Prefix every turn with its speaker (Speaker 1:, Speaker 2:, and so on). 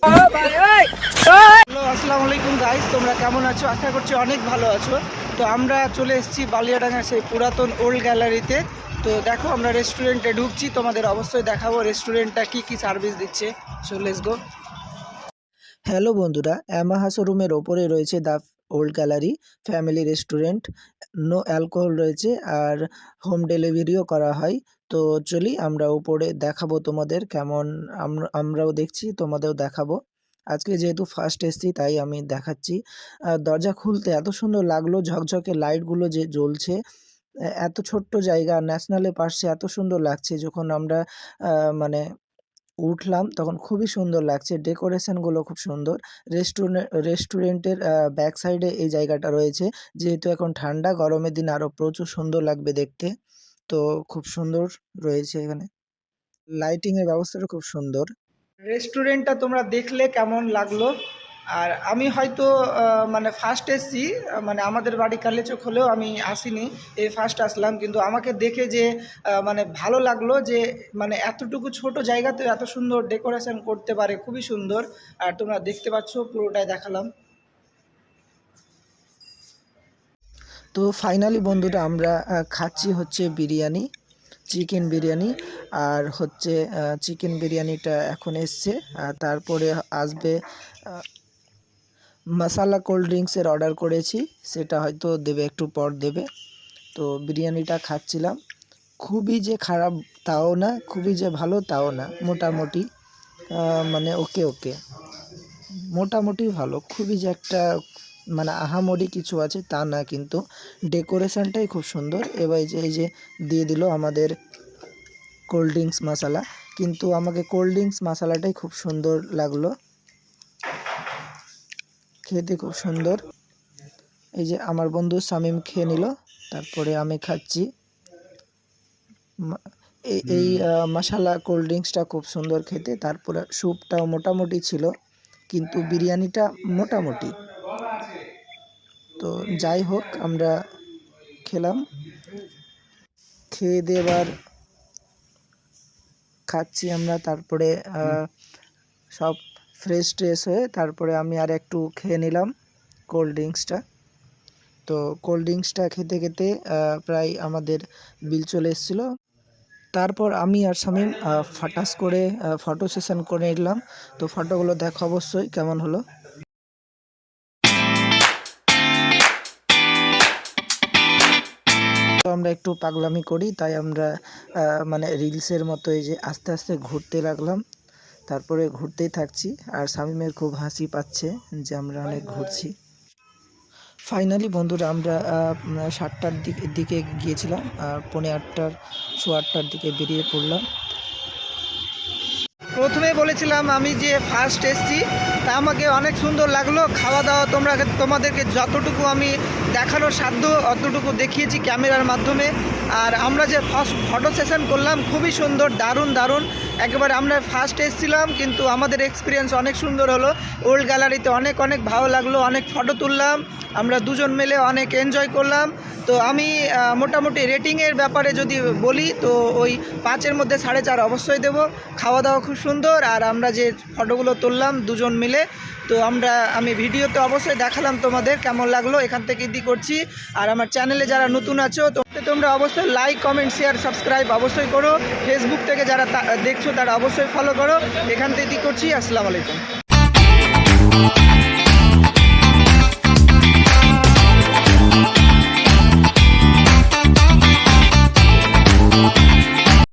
Speaker 1: Hello, আসসালামু আলাইকুম guys, তোমরা কেমন আছো? আশা করছি অনেক ভালো আছো। তো আমরা চলে এসেছি বালিয়াডাঙ্গার সেই পুরাতন ওল্ড গ্যালারিতে। তো দেখো, আমরা রেস্টুরেন্টে ঢুকছি, তোমাদের অবশ্যই দেখাবো রেস্টুরেন্টটা কি সার্ভিস দিচ্ছে। So let's go. হ্যালো বন্ধুরা, ইয়ামাহা শোরুমের ওপরে রয়েছে the old gallery family restaurant. No alcohol রয়েছে আর হোম ডেলিভারিও করা হয়। তো চলি আমরা উপরে দেখাবো তোমাদের কেমন। আমরাও দেখছি, তোমাদেরও দেখাবো। আজকে যেহেতু ফার্স্ট এসছি তাই আমি দেখাচ্ছি। দরজা খুলতে এত সুন্দর লাগলো, ঝকঝকে লাইটগুলো যে জ্বলছে। এত ছোট্ট জায়গা, ন্যাশনালের পাশে এত সুন্দর লাগছে। যখন আমরা মানে উঠলাম তখন খুবই সুন্দর লাগছে, ডেকোরেশনগুলো খুব সুন্দর। রেস্টুরেন্টের ব্যাক সাইডে এই জায়গাটা রয়েছে। যেহেতু এখন ঠান্ডা, গরমের দিন আরও প্রচুর সুন্দর লাগবে দেখতে। তো খুব সুন্দর রয়েছে এখানে, লাইটিংয়ের ব্যবস্থাটা খুব সুন্দর। রেস্টুরেন্টটা তোমরা দেখলে কেমন লাগলো। আর আমি হয়তো মানে ফার্স্ট এসছি, মানে আমাদের বাড়ি কালেচক হলেও আমি আসিনি, এই ফার্স্ট আসলাম। কিন্তু আমাকে দেখে যে মানে ভালো লাগলো যে মানে এতটুকু ছোট জায়গাতে এত সুন্দর ডেকোরেশন করতে পারে, খুবই সুন্দর। আর তোমরা দেখতে পাচ্ছ, পুরোটাই দেখালাম। তো ফাইনালি বন্ধুরা, আমরা খাচ্ছি হচ্ছে বিরিয়ানি, চিকেন বিরিয়ানি। আর হচ্ছে চিকেন বিরিয়ানিটা এখন এসছে, আর তারপরে আসবে মশালা কোল্ড ড্রিঙ্কসের অর্ডার করেছি, সেটা হয়তো দেবে, একটু পর দেবে। তো বিরিয়ানিটা খাচ্ছিলাম। খুবই যে খারাপ তাও না, খুবই যে ভালো তাও না, মোটামুটি। মানে ওকে ওকে, মোটামুটি ভালো। খুবই যে একটা মানে আহামরি কিছু আছে তা না, কিন্তু ডেকোরেশনটাই খুব সুন্দর। এবার এই যে দিয়ে দিল আমাদের কোল্ড ড্রিঙ্কস মশালা, কিন্তু আমাকে কোল্ড ড্রিঙ্কস মশালাটাই খুব সুন্দর লাগলো, খেতে খুব সুন্দর। এই যে আমার বন্ধু শামিম খেয়ে নিল, তারপরে আমি খাচ্ছি। এই মশালা কোল্ড ড্রিঙ্কসটা খুব সুন্দর খেতে। তারপরে স্যুপটাও মোটামুটি ছিল, কিন্তু বিরিয়ানিটা মোটামুটি। তো যাই হোক, আমরা খেলাম, খেয়ে দিয়ে এবার খাচ্ছি আমরা। তারপরে সব ফ্রেশ ট্রেশ হয়ে তারপরে আমি আর একটু খেয়ে নিলাম কোল্ড ড্রিঙ্কসটা। তো কোল্ড ড্রিঙ্কসটা খেতে খেতে প্রায় আমাদের বিল চলে এসেছিলো। তারপর আমি আর শামীম ফাটাস করে ফটো সেশন করে নিলাম। তো ফটোগুলো দেখো অবশ্যই কেমন হলো। তো আমরা একটু পাগলামি করি, তাই আমরা মানে রিলসের মতো এই যে আস্তে আস্তে ঘুরতে লাগলাম। তারপরে ঘুরতেই থাকছি, আর শামীমের খুব হাসি পাচ্ছে যে আমরা অনেক ঘুরছি। ফাইনালি বন্ধুরা, আমরা 7টার দিকে গিয়েছিলাম, 7:45 সোয়া 8টার দিকে বেরিয়ে পড়লাম। প্রথমে বলেছিলাম আমি যে ফার্স্ট এসছি, তা আমাকে অনেক সুন্দর লাগলো। খাওয়া দাওয়া তোমাদেরকে যতটুকু আমি দেখানোর সাধ্য অতটুকু দেখিয়েছি ক্যামেরার মাধ্যমে। আর আমরা যে ফার্স্ট ফটো সেশন করলাম, খুবই সুন্দর, দারুণ। একেবারে আমরা ফার্স্ট এসেছিলাম, কিন্তু আমাদের এক্সপিরিয়েন্স অনেক সুন্দর হলো। ওল্ড গ্যালারিতে অনেক ভালো লাগলো, অনেক ফটো তুললাম, আমরা দুজন মিলে অনেক এনজয় করলাম। তো আমি মোটামুটি রেটিংয়ের ব্যাপারে যদি বলি, তো ওই 5-এর মধ্যে 4.5 অবশ্যই দেব। খাওয়া দাওয়া খুব সুন্দর, আর আমরা যে ফটোগুলো তুললাম দুজন মিলে, তো আমি ভিডিওতে অবশ্যই দেখালাম তোমাদের কেমন লাগলো, এখান থেকে করছি। আর আমার চ্যানেলে যারা নতুন আছো, তোমরা অবশ্যই লাইক, কমেন্ট, শেয়ার, সাবস্ক্রাইব অবশ্যই করো। ফেসবুক থেকে যারা দেখছো তারা অবশ্যই ফলো করো। এখান থেকে করছি। আসসালামু আলাইকুম।